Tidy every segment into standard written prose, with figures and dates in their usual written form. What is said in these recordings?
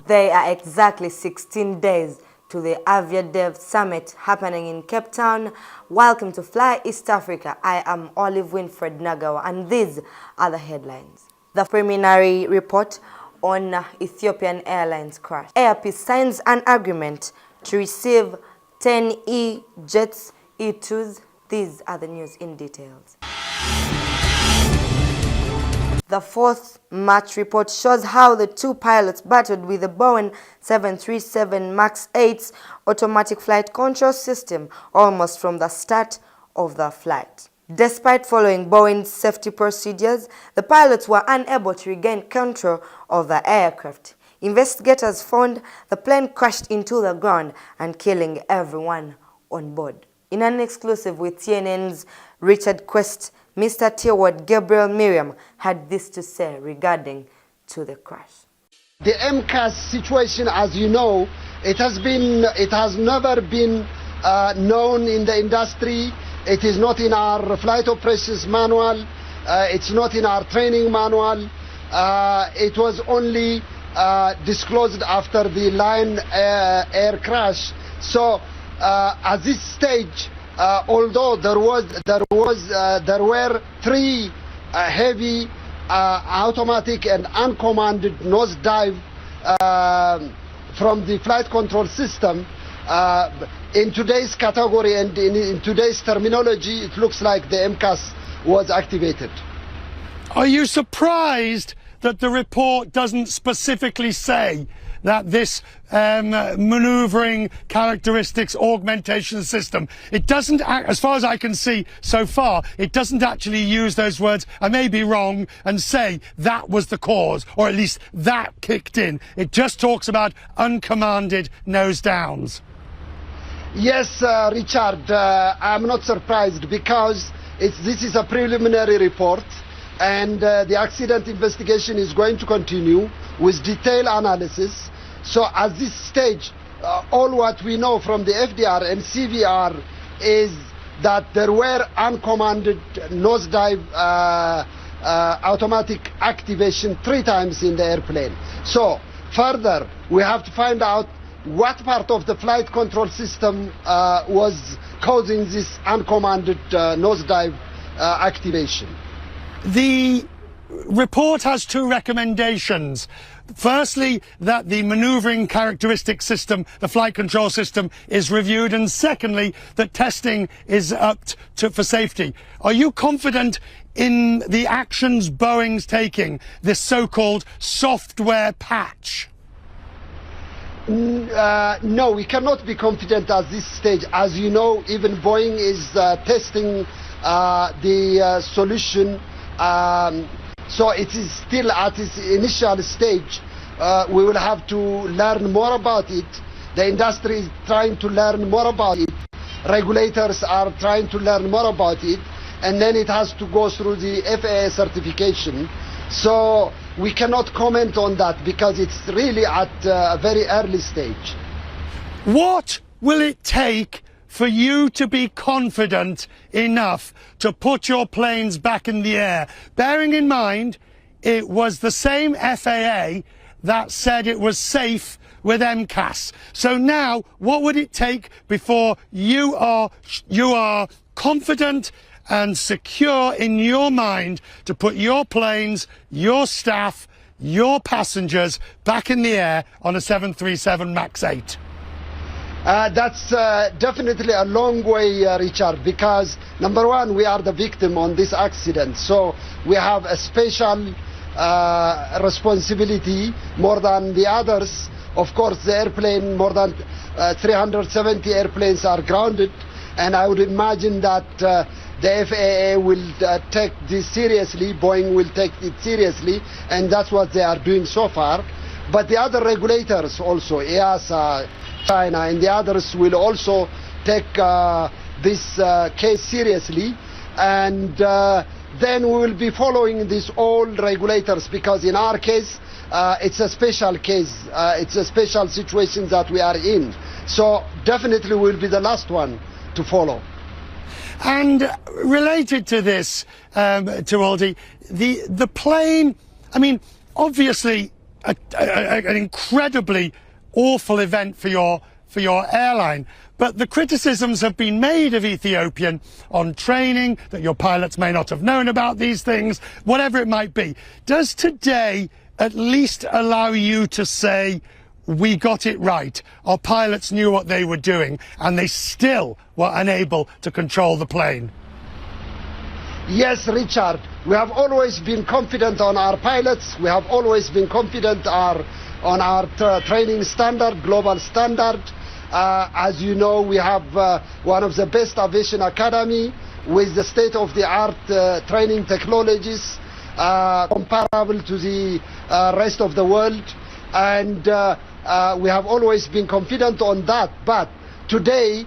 There are exactly 16 days to the AviaDev Summit happening in Cape Town. Welcome to Fly East Africa. I am Week1st Nagawa, and these are the headlines. The preliminary report on Ethiopian Airlines crash. AirP signs an agreement to receive 10 E-jets, E2s. These are the news in details. The 4th March report shows how the two pilots battled with the Boeing 737 MAX 8's automatic flight control system almost from the start of the flight. Despite following Boeing's safety procedures, the pilots were unable to regain control of the aircraft. Investigators found the plane crashed into the ground and killing everyone on board. In an exclusive with CNN's Week1st, Mr. Steward Gabriel Miriam had this to say regarding to the crash. The MCAS situation, as you know, it has never been known in the industry. It is not in our flight operations manual. It's not in our training manual. It was only disclosed after the Lion Air crash. So at this stage, although there were 3 heavy automatic and uncommanded nosedive from the flight control system, in today's category and in today's terminology, it looks like the MCAS was activated. Are you surprised that the report doesn't specifically say that this maneuvering characteristics augmentation system, it doesn't, as far as I can see so far, it doesn't actually use those words, I may be wrong, and say that was the cause, or at least that kicked in. It just talks about uncommanded nose downs. Yes, Richard, I'm not surprised because this is a preliminary report, and the accident investigation is going to continue with detailed analysis. So at this stage, all what we know from the FDR and CVR is that there were uncommanded nosedive automatic activation 3 times in the airplane. So further, we have to find out what part of the flight control system was causing this uncommanded nosedive activation. The report has 2 recommendations. Firstly, that the maneuvering characteristics system, the flight control system, is reviewed, and secondly, that testing is upped for safety. Are you confident in the actions Boeing's taking, this so-called software patch? No, we cannot be confident at this stage. As you know, even Boeing is testing the solution. So it is still at its initial stage. We will have to learn more about it. The industry is trying to learn more about it. Regulators are trying to learn more about it. And then it has to go through the FAA certification. So we cannot comment on that because it's really at a very early stage. What will it take for you to be confident enough to put your planes back in the air? Bearing in mind, it was the same FAA that said it was safe with MCAS. So now, what would it take before you are confident and secure in your mind to put your planes, your staff, your passengers back in the air on a 737 MAX 8? That's definitely a long way, Richard, because number one, we are the victim on this accident. So we have a special responsibility more than the others. Of course, the airplane, more than 370 airplanes are grounded. And I would imagine that the FAA will take this seriously, Boeing will take it seriously, and that's what they are doing so far. But the other regulators also, EASA, China, and the others will also take this case seriously, and then we will be following these all regulators, because in our case it's a special case, it's a special situation that we are in. So definitely we'll be the last one to follow. And related to this, to Aldi, the plane, I mean, obviously an incredibly awful event for your airline. But the criticisms have been made of Ethiopian on training, that your pilots may not have known about these things, whatever it might be. Does today at least allow you to say, we got it right? Our pilots knew what they were doing and they still were unable to control the plane. Yes, Richard, we have always been confident on our pilots. We have always been confident on our training standard, global standard. As you know, we have one of the best aviation academy with the state-of-the-art training technologies comparable to the rest of the world. And we have always been confident on that. But today,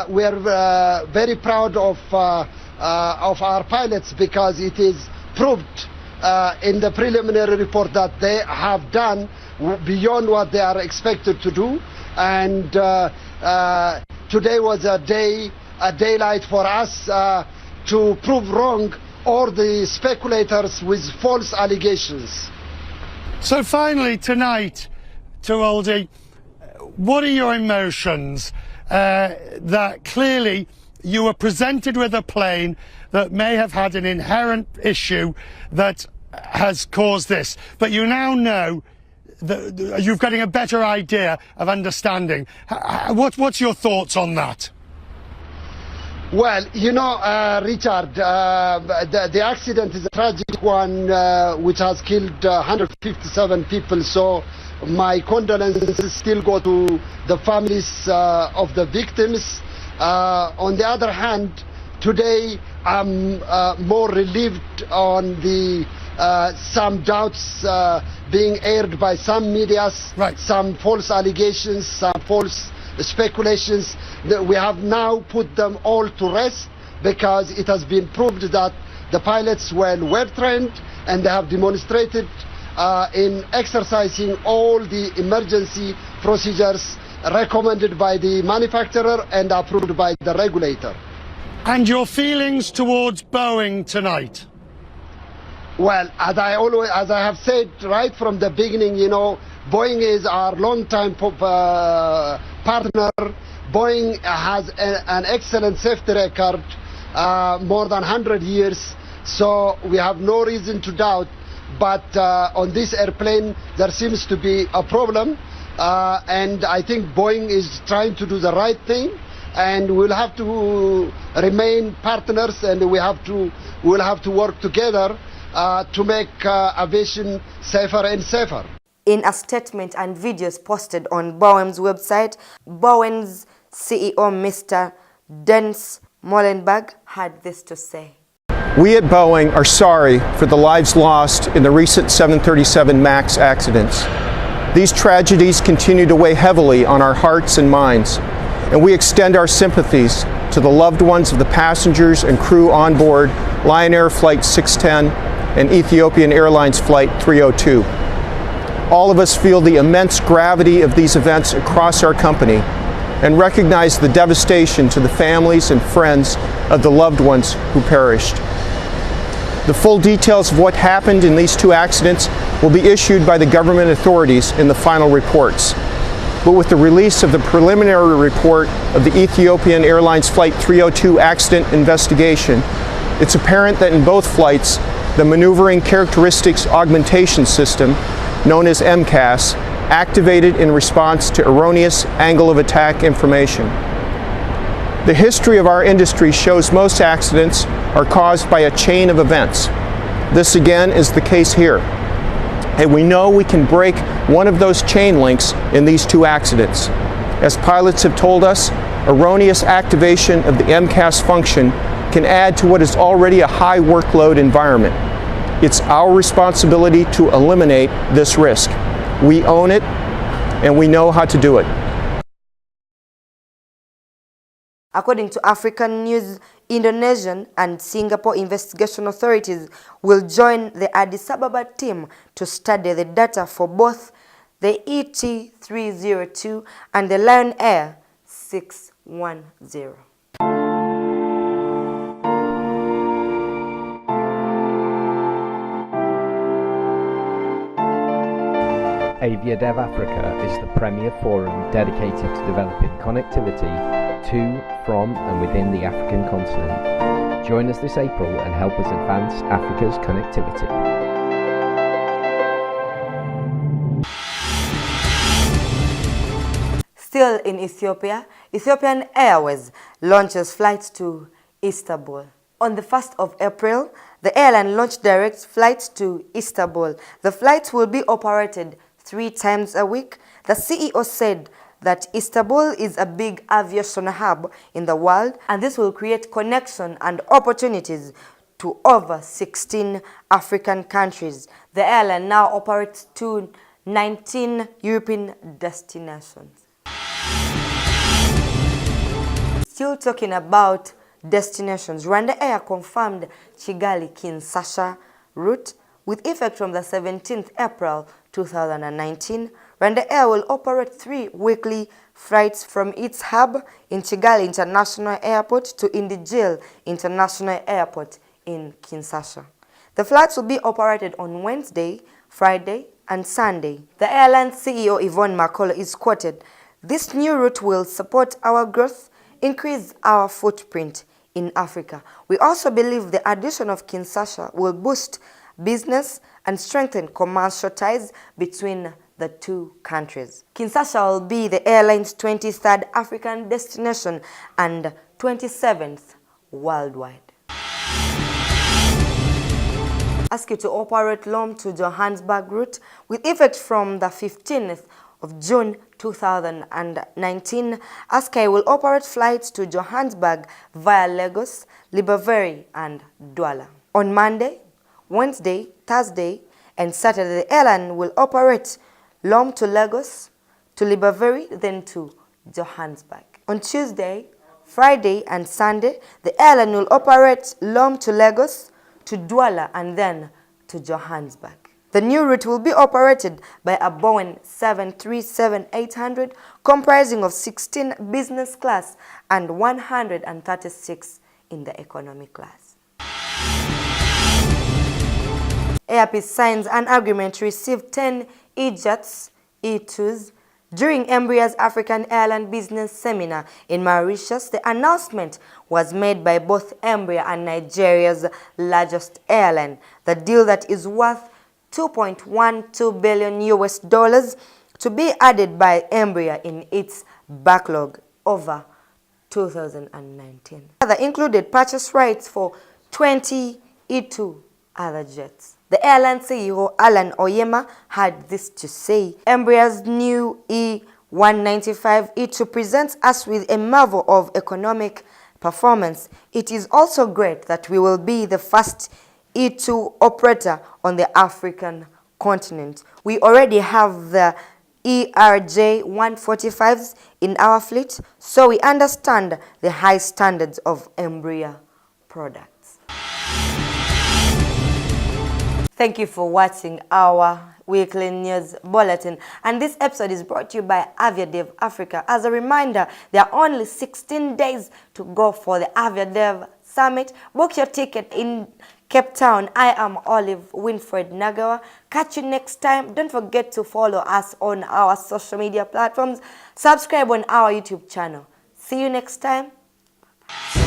we are very proud of our pilots, because it is proved in the preliminary report that they have done beyond what they are expected to do. And today was a daylight for us to prove wrong all the speculators with false allegations. So finally tonight, Tuoldi, what are your emotions that clearly you were presented with a plane that may have had an inherent issue that has caused this, but you now know that you're getting a better idea of understanding. What's your thoughts on that? Well, you know, Richard, the accident is a tragic one which has killed 157 people, so my condolences still go to the families of the victims. On the other hand, today I'm more relieved on the some doubts being aired by some medias, right, some false allegations, some false speculations. That we have now put them all to rest, because it has been proved that the pilots were well trained and they have demonstrated in exercising all the emergency procedures recommended by the manufacturer and approved by the regulator. And your feelings towards Boeing tonight? Well, as I have said right from the beginning, you know, Boeing is our long-time partner. Boeing has an excellent safety record, more than 100 years, so we have no reason to doubt. But on this airplane, there seems to be a problem, and I think Boeing is trying to do the right thing, and we'll have to remain partners, and we'll have to work together to make aviation safer and safer. In a statement and videos posted on Boeing's website, Boeing's CEO Mr. Dennis Molenberg had this to say. We at Boeing are sorry for the lives lost in the recent 737 MAX accidents. These tragedies continue to weigh heavily on our hearts and minds, and we extend our sympathies to the loved ones of the passengers and crew on board Lion Air Flight 610 and Ethiopian Airlines Flight 302. All of us feel the immense gravity of these events across our company and recognize the devastation to the families and friends of the loved ones who perished. The full details of what happened in these two accidents will be issued by the government authorities in the final reports. But with the release of the preliminary report of the Ethiopian Airlines Flight 302 accident investigation, it's apparent that in both flights, the Maneuvering Characteristics Augmentation System, known as MCAS, activated in response to erroneous angle of attack information. The history of our industry shows most accidents are caused by a chain of events. This again is the case here. And we know we can break one of those chain links in these two accidents. As pilots have told us, erroneous activation of the MCAS function can add to what is already a high workload environment. It's our responsibility to eliminate this risk. We own it, and we know how to do it. According to African News, Indonesian and Singapore investigation authorities will join the Addis Ababa team to study the data for both the ET302 and the Lion Air 610. AviaDev Africa is the premier forum dedicated to developing connectivity to, from and within the African continent. Join us this April and help us advance Africa's connectivity. Still in Ethiopia, Ethiopian Airways launches flights to Istanbul. On the 1st of April, the airline launched direct flights to Istanbul. The flights will be operated 3 times a week. The CEO said that Istanbul is a big aviation hub in the world, and this will create connection and opportunities to over 16 African countries. The airline now operates to 19 European destinations. Still talking about destinations, RwandAir confirmed Kigali Kinshasa route with effect from the 17th April 2019. RwandAir will operate 3 weekly flights from its hub in Kigali International Airport to Indigil International Airport in Kinshasa. The flights will be operated on Wednesday, Friday, and Sunday. The airline CEO Yvonne Makolo is quoted, "This new route will support our growth, increase our footprint in Africa. We also believe the addition of Kinshasa will boost business and strengthen commercial ties between the 2 countries." Kinshasa will be the airline's 23rd African destination and 27th worldwide. ASKY to operate Lome to Johannesburg route with effect from the 15th of June 2019, ASKY will operate flights to Johannesburg via Lagos, Libreville, and Douala. On Monday, Wednesday, Thursday, and Saturday, the airline will operate Lome to Lagos, to Libreville, then to Johannesburg. On Tuesday, Friday, and Sunday, the airline will operate Lome to Lagos, to Douala, and then to Johannesburg. The new route will be operated by a Boeing 737-800 comprising of 16 business class and 136 in the economy class. Airpeace signs an agreement to receive 10 E-Jets E2s during Embraer's African Airline Business Seminar in Mauritius. The announcement was made by both Embraer and Nigeria's largest airline. The deal that is worth $2.12 billion to be added by Embraer in its backlog over 2019. That included purchase rights for 20 E2 other jets. The airline CEO Alan Oyema had this to say: "Embraer's new E195 E2 presents us with a marvel of economic performance. It is also great that we will be the first E2 operator on the African continent. We already have the ERJ-145s in our fleet, so we understand the high standards of Embraer products." Thank you for watching our weekly news bulletin, and this episode is brought to you by AviaDev Africa. As a reminder, there are only 16 days to go for the AviaDev Summit. Book your ticket in Cape Town. I am Olive Winfred Nagawa. Catch you next time. Don't forget to follow us on our social media platforms. Subscribe on our YouTube channel. See you next time. Bye-bye.